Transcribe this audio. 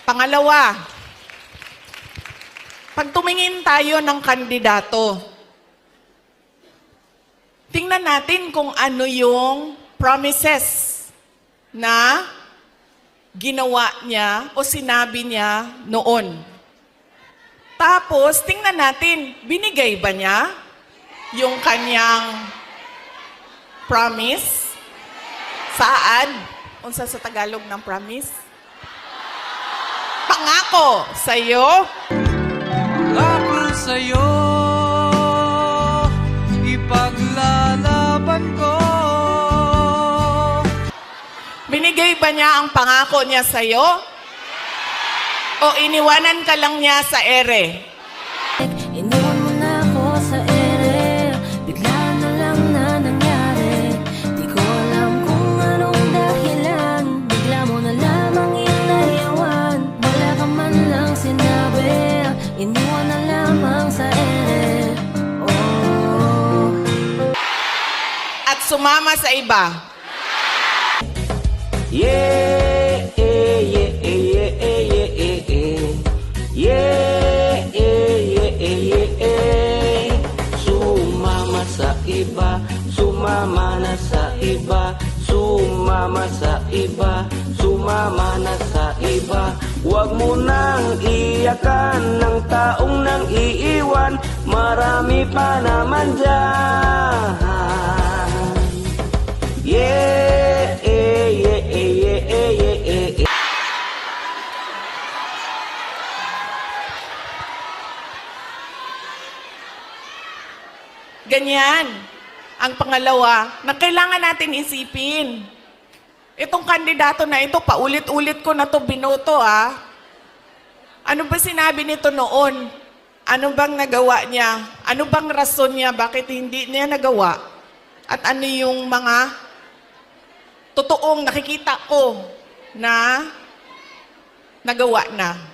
Pangalawa, pag tumingin tayo ng kandidato, tingnan natin kung ano yung promises na ginawa niya o sinabi niya noon. Tapos, tingnan natin, binigay ba niya yung kanyang promise? Saan? Unsa sa Tagalog ng promise? Pangako sa'yo. Ako sa'yo, ipaglalaban ko. Binigay ba niya ang pangako niya sa'yo? O iniwanan ka lang niya sa ere? Iniwan mo na ako sa ere, bigla na lang na nangyari. Di ko alam kung anong dahilan, bigla mo na lamang inayawan. Wala ka man lang sinabi, iniwan na lamang sa ere. Oh. At sumama sa iba? Yeah, yeah, yeah, yeah, yeah, yeah, yeah. Yeah, yeah, yeah, yeah, yeah. Sumama sa iba, sumama na sa iba, sumama sa iba, sumama na sa iba. Huwag mo nang iyakan ng taong nang iiwan, marami pa naman dyan. Yeah, yeah, yeah, yeah, yeah, yeah, yeah. Ganyan. Ang pangalawa, na kailangan natin isipin. Itong kandidato na ito, paulit-ulit ko na to binoto Ano ba sinabi nito noon? Ano bang nagawa niya? Ano bang rason niya? Bakit hindi niya nagawa? At ano yung mga totoong nakikita ko na nagawa na?